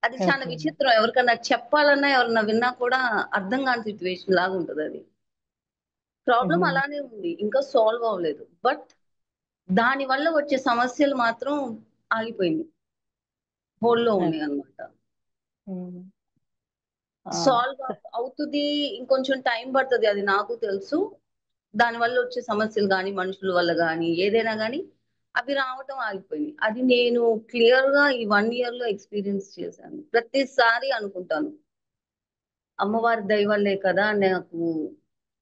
అది చాలా ఓకే. విచిత్రం. ఎవరికన్నా చెప్పాలన్నా ఎవరన్నా విన్నా కూడా అర్థం కాని సిచ్యువేషన్ లాగా ఉంటది అది. ప్రాబ్లం హుహు. అలానే ఉంది, ఇంకా సాల్వ్ అవ్వలేదు. బట్ దాని వల్ల వచ్చే సమస్యలు మాత్రం ఆగిపోయింది, హోల్డ్ లో ఓకే. ఉన్నాయి అన్నమాట. హ్మ్. ఆ! సాల్వ్ స అవుతుంది, ఇంకొంచెం టైం పడుతుంది, అది నాకు తెలుసు. దాని వల్ల వచ్చే సమస్యలు కానీ మనుషుల వల్ల కానీ ఏదైనా కానీ అవి రావటం ఆగిపోయింది. అది నేను క్లియర్ గా ఈ 1 ఇయర్ లో ఎక్స్పీరియన్స్ చేశాను. ప్రతిసారి అనుకుంటాను, అమ్మవారి దయ వల్లే కదా నాకు,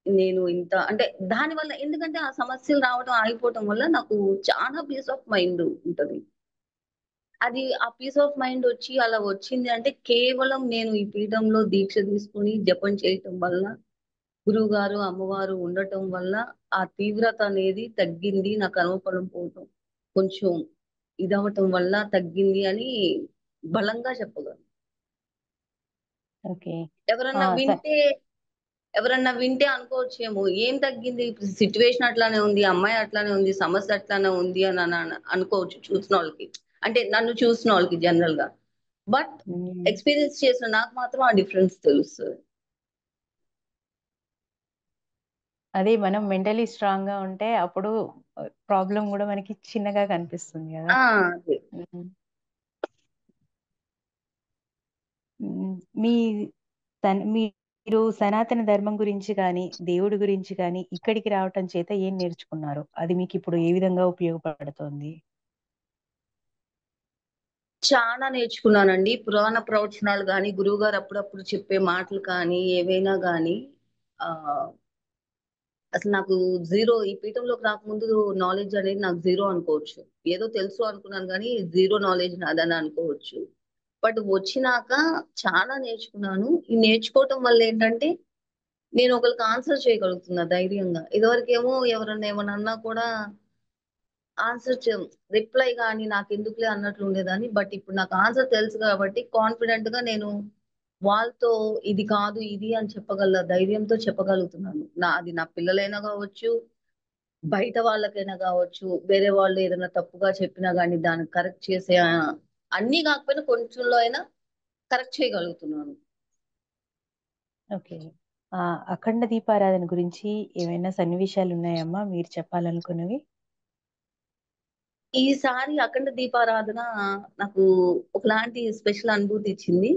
నేను ఇంత అంటే దాని వల్ల, ఎందుకంటే ఆ సమస్యలు రావడం ఆగిపోవటం వల్ల నాకు చాలా పీస్ ఆఫ్ మైండ్ ఉంటది. అది ఆ పీస్ ఆఫ్ మైండ్ వచ్చి అలా వచ్చింది అంటే కేవలం నేను ఈ పీఠంలో దీక్ష తీసుకుని జపం చేయటం వల్ల, గురువు గారు అమ్మవారు ఉండటం వల్ల ఆ తీవ్రత అనేది తగ్గింది. నా కర్మఫలం పోవటం కొంచెం ఇదవటం వల్ల తగ్గింది అని బలంగా చెప్పగలను. ఓకే. ఆ! ఎవరన్నా స వింటే ఎవరన్నా వింటే అనుకోవచ్చేమో, ఏం తగ్గింది, సిచ్యువేషన్ అట్లానే ఉంది, అమ్మాయి అట్లానే ఉంది, సమస్య అట్లానే ఉంది అని అనుకోవచ్చు చూసిన వాళ్ళకి. అంటే నన్ను చూసిన వాళ్ళకి జనరల్ గా. బట్ హ్మ్. ఎక్స్పీరియన్స్ చేసిన నాకు మాత్రం ఆ డిఫరెన్స్ తెలుస్తుంది. అదే మనం మెంటల్లీ స్ట్రాంగ్‌గా ఉంటే అప్పుడు ప్రాబ్లమ్ గూడా మనకి చిన్నగా కనిపిస్తుంది గదా! ఆ అదే. హ్మ్. హ్మ్. మీ మీరు సనాతన ధర్మం గురించి గాని, దేవుడి గురించి గాని ఇక్కడికి రావటం చేత ఏం నేర్చుకున్నారు? అది మీకిప్పుడు ఏ విధంగా ఉపయోగపడుతోంది? చాలా నేర్చుకున్నానండి. పురాణ ప్రవచనాలు గాని, గురువు గారు అప్పుడప్పుడు చెప్పే మాటలు కానీ, ఏవైనా గాని ఆహ్, అసలు నాకు జీరో, ఈ పీఠంలోకి రాకముందు నాలెడ్జ్ అనేది నాకు జీరో అనుకోవచ్చు. ఏదో తెలుసు అనుకున్నాను గానీ, జీరో నాలెడ్జ్ నాదని అనుకోవచ్చు. బట్ వచ్చినాక చాలా నేర్చుకున్నాను. ఈ నేర్చుకోవటం వల్ల ఏంటంటే, నేను ఒకళ్ళకి ఆన్సర్ చేయగలుగుతున్నా ధైర్యంగా. ఇదివరకేమో ఎవరన్నా ఏమన్నా అన్నా కూడా ఆన్సర్ చే రిప్లై గాని నాకెందుకులే అన్నట్లు ఉండేదాన్ని. బట్ ఇప్పుడు నాకు ఆన్సర్ తెలుసు కాబట్టి కాన్ఫిడెంట్ గా నేను వాళ్ళతో ఇది కాదు, ఇది అని చెప్పగల ధైర్యంతో చెప్పగలుగుతున్నాను. అది నా పిల్లలైనా కావచ్చు, బయట వాళ్ళకైనా కావచ్చు, వేరే వాళ్ళు ఏదైనా తప్పుగా చెప్పినా గాని దాన్ని కరెక్ట్ చేసే అన్నీ కాకపోయినా కొంచెంలో అయినా కరెక్ట్ చేయగలుగుతున్నాను. ఓకే. అఖండ దీపారాధన గురించి ఏమైనా సన్నివేశాలున్నాయమ్మా మీరు చెప్పాలనుకున్నవి? ఈసారి అఖండ దీపారాధన నాకు ఒకలాంటి స్పెషల్ అనుభూతి ఇచ్చింది.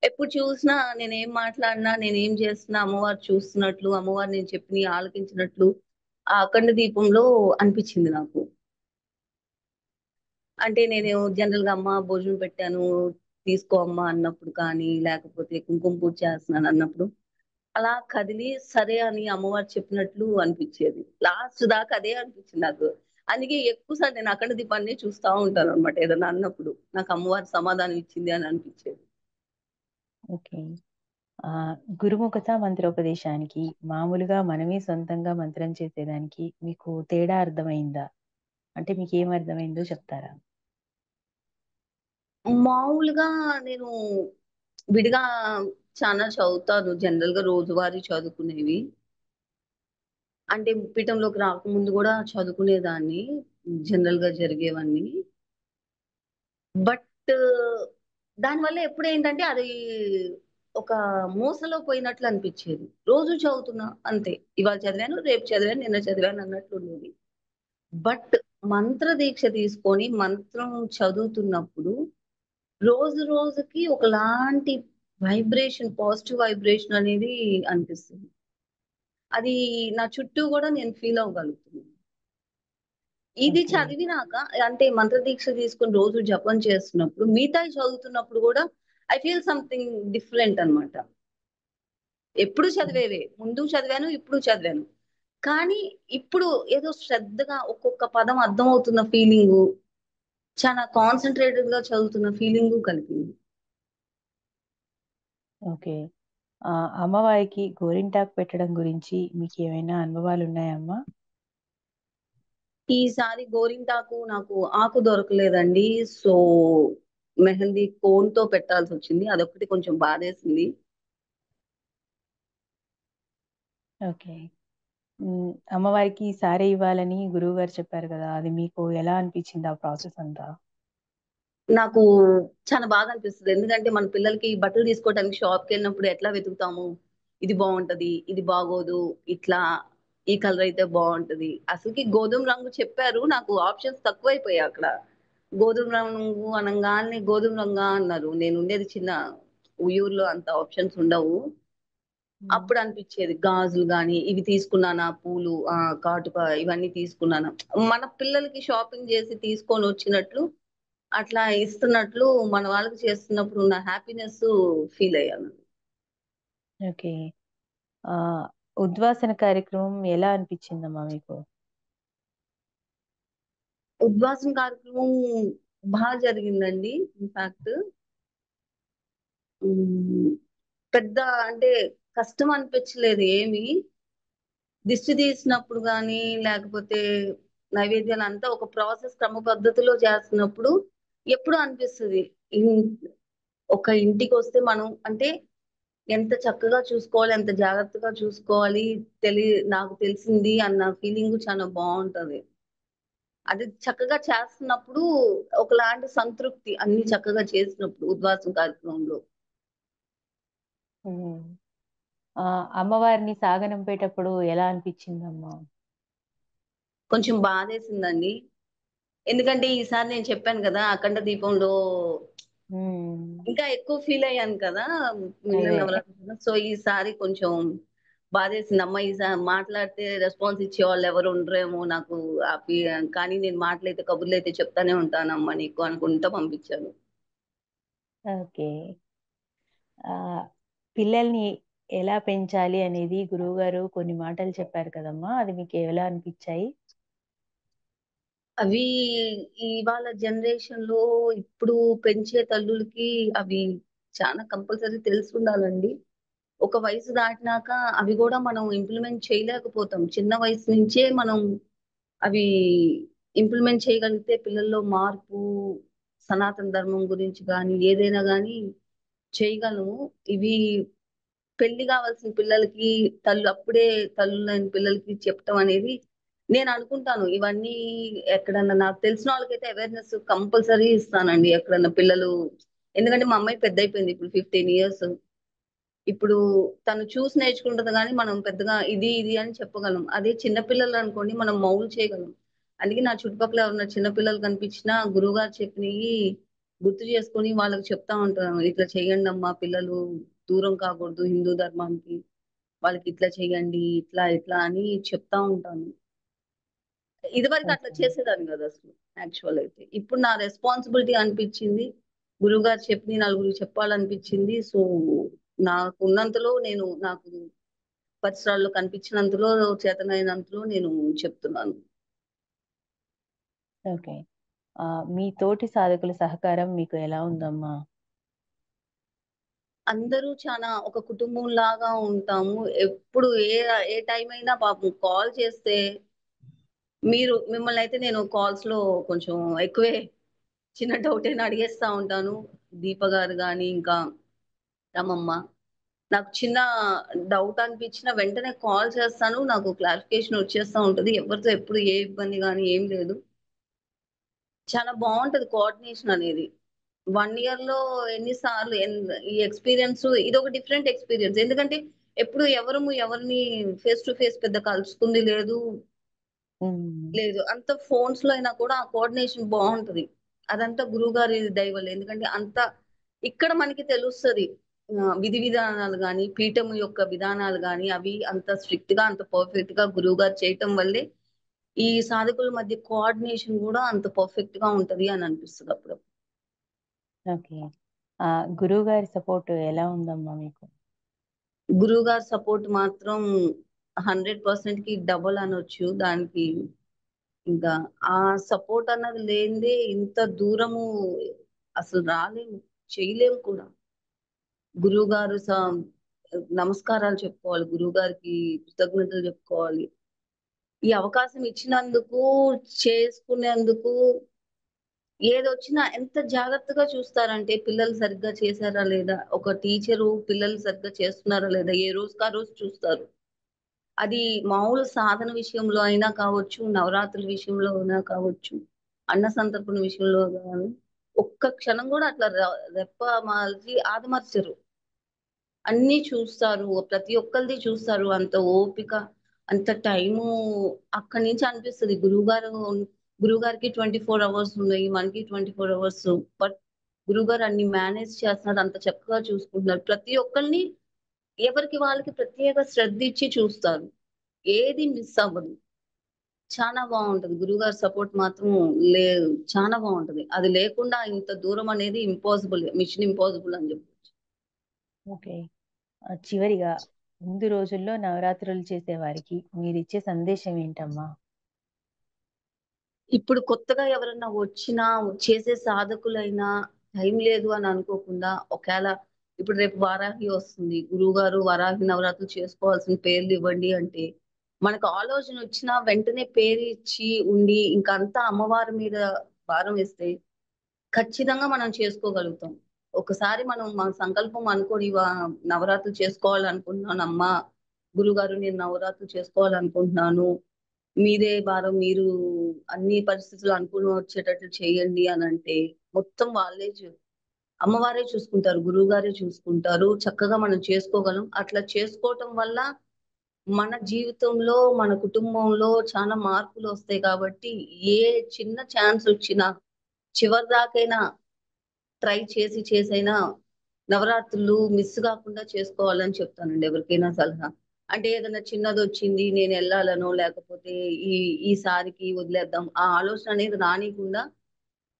ఎప్పుడు చూసినా నేనేం మాట్లాడినా, నేనేం చేస్తున్నా అమ్మవారు చూస్తున్నట్లు, అమ్మవారు నేను చెప్పినయి ఆలకించినట్లు ఆ అఖండ దీపంలో అనిపించింది నాకు. అంటే నేను జనరల్ గా అమ్మ భోజనం పెట్టాను, తీసుకో అమ్మా అన్నప్పుడు కానీ, లేకపోతే కుంకుమ పూజ చేస్తున్నాను అన్నప్పుడు అలా కదిలి సరే అని అమ్మవారు చెప్పినట్లు అనిపించేది. లాస్ట్ దాకా అదే అనిపించింది నాకు. అందుకే ఎక్కువ సార్లు నేను అఖండ దీపాన్నే చూస్తా ఉంటాను అనమాట. ఏదన్నా అన్నప్పుడు నాకు అమ్మవారు సమాధానం ఇచ్చింది అని అనిపించేది. ఓకే. గురుముఖత మంత్రోపదేశానికి, మామూలుగా మనమే సొంతంగా మంత్రం చేసేదానికి మీకు తేడా అర్థమైందా? అంటే మీకేం అర్థమైందో చెప్తారా? మామూలుగా నేను విడిగా చాలా చదువుతాను, జనరల్ గా రోజువారీ చదువుకునేవి. అంటే పీఠంలోకి రాకముందు కూడా చదువుకునేదాన్ని, జనరల్ గా జరిగేవన్నీ. బట్ దానివల్ల ఎప్పుడేంటంటే అది ఒక మూసలో పోయినట్లు అనిపించేది. రోజు చదువుతున్నా అంతే. ఇవాళ చదివాను, రేపు చదివాను, నిన్న చదివాను అన్నట్లు ఉండేది. బట్ మంత్ర దీక్ష తీసుకొని మంత్రం చదువుతున్నప్పుడు రోజు రోజుకి ఒకలాంటి వైబ్రేషన్, పాజిటివ్ వైబ్రేషన్ అనేది అనిపిస్తుంది. అది నా చుట్టూ కూడా నేను ఫీల్ అవ్వగలుగుతున్నాను. ఇది ఓకే. చదివినాక, అంటే మంత్ర దీక్ష తీసుకొని రోజు జపం చేస్తున్నప్పుడు, మిగతాయి చదువుతున్నప్పుడు కూడా ఐ ఫీల్ సంథింగ్ డిఫరెంట్ అన్నమాట. ఎప్పుడు హ్మ్. చదివేవే. ముందు చదివాను, ఇప్పుడు చదివాను. కానీ ఇప్పుడు ఏదో శ్రద్ధగా ఒక్కొక్క పదం అర్థమవుతున్న ఫీలింగు, చాలా కాన్సంట్రేటెడ్ గా చదువుతున్న ఫీలింగు కలిగింది. ఓకే. అమ్మవారికి గోరింటాకు పెట్టడం గురించి మీకు ఏమైనా అనుభవాలు ఉన్నాయమ్మా? ఈసారి గోరింటాకు నాకు ఆకు దొరకలేదండి. సో మెహందీ కోన్ తో పెట్టాల్సి వచ్చింది. అదొకటి కొంచెం బాధేసింది. ఓకే. అమ్మవారికి సారీ ఇవ్వాలని గురువు గారు చెప్పారు కదా! అది మీకు ఎలా అనిపించింది ఆ ప్రాసెస్ అంతా? నాకు చాలా బాగా అనిపిస్తుంది. ఎందుకంటే మన పిల్లలకి బట్టలు తీసుకోవడానికి షాప్కి వెళ్ళినప్పుడు ఎట్లా వెతుకుతాము, ఇది బాగుంటది, ఇది బాగోదు, ఇట్లా ఈ కలర్ అయితే బాగుంటది. అసలుకి గోధుమ రంగు చెప్పారు, నాకు ఆప్షన్స్ తక్కువైపోయాయి అక్కడ. గోధుమ రంగు అనగానే గోధుమ రంగా అన్నారు. నేను ఉండేది చిన్న ఊయూరులో, అంత ఆప్షన్స్ ఉండవు. హ్మ్. అప్పుడు అనిపించేది గాజులు గాని ఇవి తీసుకున్నానా, పూలు కాటుక ఇవన్నీ తీసుకున్నానా, మన పిల్లలకి షాపింగ్ చేసి తీసుకొని వచ్చినట్లు అట్లా ఇస్తున్నట్లు మన వాళ్ళకి చేస్తున్నప్పుడు ఉన్న హ్యాపీనెస్ ఫీల్ అయ్యాను. ఓకే. ఆహ్, ఉద్వాసన కార్యక్రమం ఎలా అనిపించిందమ్మా మీకు? ఉద్వాసన కార్యక్రమం బాగా జరిగిందండి. ఇన్ఫాక్ట్ పెద్ద అంటే కష్టం అనిపించలేదు ఏమి. దిష్టి తీసినప్పుడు గాని లేకపోతే నైవేద్యాలు అంతా ఒక ప్రాసెస్ క్రమ పద్ధతిలో చేస్తున్నప్పుడు ఎప్పుడు అనిపిస్తుంది, ఒక ఇంటికి వస్తే మనం అంటే ఎంత చక్కగా చూసుకోవాలి, ఎంత జాగ్రత్తగా చూసుకోవాలి, తెలి నాకు తెలిసింది అన్న ఫీలింగ్ చాలా బాగుంటది. అది చక్కగా చేస్తున్నప్పుడు ఒకలాంటి సంతృప్తి, అన్ని చక్కగా చేసినప్పుడు ఉద్వాసం కార్యక్రమంలో. హ్మ్. అమ్మవారిని సాగనంపేటప్పుడు ఎలా అనిపించిందమ్మా? కొంచెం బాధేసిందండి. ఎందుకంటే ఈసారి నేను చెప్పాను కదా అఖండ దీపంలో హ్మ్. ఇంకా ఎక్కువ ఫీల్ అయ్యాను కదా మిగిలిన అదే. నవరాత్రులు. సో ఈసారి కొంచెం బాధేసింది. అమ్మ ఈసారి మాట్లాడితే రెస్పాన్స్ ఇచ్చేవాళ్ళు ఎవరు ఉండరేమో నాకు ఆ కానీ నేను మాటలైతే కబుర్లైతే చెప్తానే ఉంటానమ్మా నీకు అనుకుంటా పంపించాను. ఓకే. ఆహ్, పిల్లల్ని ఎలా పెంచాలి అనేది గురువుగారు కొన్ని మాటలు చెప్పారు కదమ్మా! అది మీకు ఎలా అనిపిచ్చాయి? అవి ఇవాళ జనరేషన్ లో ఇప్పుడు పెంచే తల్లులకి అవి చాలా కంపల్సరీ తెలిసి ఉండాలండి. ఒక వయసు దాటినాక అవి కూడా మనం ఇంప్లిమెంట్ చేయలేకపోతాం. చిన్న వయసు నుంచే మనం అవి ఇంప్లిమెంట్ చేయగలిగితే పిల్లల్లో మార్పు, సనాతన ధర్మం గురించి కానీ ఏదైనా కానీ చేయగలము. ఇవి పెళ్లి కావాల్సిన పిల్లలకి అప్పుడే తల్లులైన పిల్లలకి చెప్పటం అనేది నేను అనుకుంటాను. ఇవన్నీ ఎక్కడన్నా నాకు తెలిసిన వాళ్ళకైతే అవేర్నెస్ కంపల్సరీ ఇస్తానండి. ఎక్కడన్నా పిల్లలు, ఎందుకంటే మా అమ్మాయి పెద్ద అయిపోయింది, ఇప్పుడు 15 years. ఇప్పుడు తను చూసి నేర్చుకుంటది కానీ మనం పెద్దగా ఇది ఇది అని చెప్పగలం. అదే చిన్నపిల్లలు అనుకోండి మనం మౌలు చేయగలం. అందుకే నా చుట్టుపక్కల ఎవరన్నా చిన్నపిల్లలు కనిపించినా గురువుగారు చెప్పినవి గుర్తు చేసుకొని వాళ్ళకి చెప్తా ఉంటాను. ఇట్లా చేయండి అమ్మా, పిల్లలు దూరం కాకూడదు హిందూ ధర్మానికి, వాళ్ళకి ఇట్లా చేయండి, ఇట్లా ఇట్లా అని చెప్తా ఉంటాను. ఇదివరకు అట్లా ఓకే. చేసేదాన్ని కదా అసలు. యాక్చువల్ అయితే ఇప్పుడు నా రెస్పాన్సిబిలిటీ అనిపించింది. గురువుగారు చెప్పి నలుగురికి చెప్పాలనిపించింది. సో నాకు ఉన్నంతలో నేను, నాకు పరిసరాల్లో కనిపించినంతలో, చేతనైనంతలో నేను చెప్తున్నాను. ఓకే. మీ తోటి సాధకుల సహకారం మీకు ఎలా ఉందమ్మా? అందరూ చాలా ఒక కుటుంబం లాగా ఉంటాము. ఎప్పుడు ఏ టైం అయినా పాపం కాల్ చేస్తే, మిమ్మల్ని అయితే నేను కాల్స్ లో కొంచెం ఎక్కువే చిన్న డౌట్ అయినా అడిగేస్తా ఉంటాను. దీప గారు గాని ఇంకా రమమ్మ, నాకు చిన్న డౌట్ అనిపించిన వెంటనే కాల్ చేస్తాను. నాకు క్లారిఫికేషన్ వచ్చేస్తా ఉంటది. ఎవరితో ఎప్పుడు ఏ ఇబ్బంది గాని ఏం లేదు. చాలా బాగుంటది కోఆర్డినేషన్ అనేది. 1 year లో ఎన్నిసార్లు ఈ ఎక్స్పీరియన్స్ ఇది ఒక డిఫరెంట్ ఎక్స్పీరియన్స్. ఎందుకంటే ఎప్పుడు ఎవరిని ఫేస్ టు ఫేస్ పెద్ద కలుసుకుంది లేదు. హ్మ్. అంత ఫోన్స్ లో అయినా కూడా ఆ కోఆర్డినేషన్ బాగుంటది. అదంతా గురువు గారి దయ వల్ల. ఎందుకంటే అంత ఇక్కడ మనకి తెలుస్తది. విధి విధానాలు గాని, పీఠం యొక్క విధానాలు గాని అవి అంత స్ట్రిక్ట్ గా, అంత పర్ఫెక్ట్ గా గురువు గారు చేయటం వల్లే ఈ సాధకుల మధ్య కోఆర్డినేషన్ కూడా అంత పర్ఫెక్ట్ గా ఉంటది అని అనిపిస్తది అప్పుడు. ఓకే. గురువుగారి సపోర్ట్ ఎలా ఉందమ్మా మీకు? గురువు గారి సపోర్ట్ మాత్రం 100% కి డబుల్ అనొచ్చు. దానికి ఇంకా ఆ సపోర్ట్ అన్నది లేనిదే ఇంత దూరము అసలు రాలేము, చేయలేము కూడా. గురువు గారు నమస్కారాలు చెప్పుకోవాలి, గురువు గారికి కృతజ్ఞతలు చెప్పుకోవాలి. ఈ అవకాశం ఇచ్చినందుకు, చేసుకునేందుకు ఏదొచ్చినా ఎంత జాగ్రత్తగా చూస్తారంటే పిల్లలు సరిగ్గా చేశారా లేదా, ఒక టీచరు పిల్లలు సరిగ్గా చేస్తున్నారా లేదా ఏ రోజుకి ఆ రోజు చూస్తారు. అది మామూలు సాధన విషయంలో అయినా కావచ్చు, నవరాత్రుల విషయంలో అయినా కావచ్చు, అన్న సంతర్పణ విషయంలో గాని, ఒక్క క్షణం గూడా అట్లా రెప్ప మాల్చి ఆదమర్చరు. అన్నీ చూస్తారు. ప్రతి ఒక్కళ్ళది చూస్తారు. అంత ఓపిక, అంత టైము అక్కడి నుంచి అనిపిస్తది. గురువుగారికి 24 అవర్స్ ఉన్నాయి. మనకి 24 అవర్స్. బట్ గురువుగారు అన్ని మేనేజ్ చేస్తున్నారు. అంత చక్కగా చూసుకుంటున్నారు. ప్రతి ఒక్కళ్ళని ఎవరికి వాళ్ళకి ప్రత్యేక శ్రద్ధిచ్చి చూస్తారు. ఏది మిస్ అవ్వదు. చానా బావుంటది. గురువుగారి సపోర్ట్ మాత్రం లే చానా బావుంటది. అది లేకుండా ఇంత దూరం అనేది ఇంపాసిబుల్. మిషన్ ఇంపాసిబుల్ అని చెప్పొచ్చు. ఓకే. చివరిగా ముందు రోజుల్లో నవరాత్రులు చేసేవారికి మీరిచ్చే సందేశం ఏంటమ్మా? ఇప్పుడు కొత్తగా ఎవరన్నా వచ్చినా, చేసే సాధకులైనా టైం లేదు అని అనుకోకుండా, ఒకేళ ఇప్పుడు రేపు వారాహి వస్తుంది. గురువుగారు వరాహి నవరాత్రులు చేసుకోవాల్సిన పేర్లు ఇవ్వండి అంటే, మనకు ఆలోచన వచ్చినా వెంటనే పేరు ఇచ్చి ఉండి, ఇంకంతా అమ్మవారి మీద భారం వేస్తే ఖచ్చితంగా మనం చేసుకోగలుగుతాం. ఒకసారి మనం మన సంకల్పం అనుకోని నవరాత్రులు చేసుకోవాలనుకుంటున్నానమ్మా, గురుగారు నేను నవరాత్రులు చేసుకోవాలనుకుంటున్నాను. మీదే భారం, మీరు అన్ని పరిస్థితులు అనుకూలం వచ్చేటట్లు చేయండి అనంటే, మొత్తం అమ్మవారే చూసుకుంటారు. గురువుగారే చూసుకుంటారు. చక్కగా మనం చేసుకోగలం. అట్లా చేసుకోవటం వల్ల మన జీవితంలో, మన కుటుంబంలో చాలా మార్పులొస్తాయి కాబట్టి, ఏ చిన్న ఛాన్స్ వచ్చినా చివరిదాకైనా ట్రై చేసైనా నవరాత్రులు మిస్ గాకుండా చేసుకోవాలని చెప్తానండి ఎవరికైనా సలహా. అంటే ఏదైనా చిన్నదొచ్చింది నేనెళ్ళాలనో, లేకపోతే ఈ ఈసారికి వదిలేద్దాం ఆ ఆలోచన అనేది రానీకుండా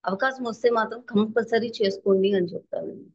అవకాశం వస్తే మాత్రం కంపల్సరీ చేసుకోండి అని చెప్తానండి.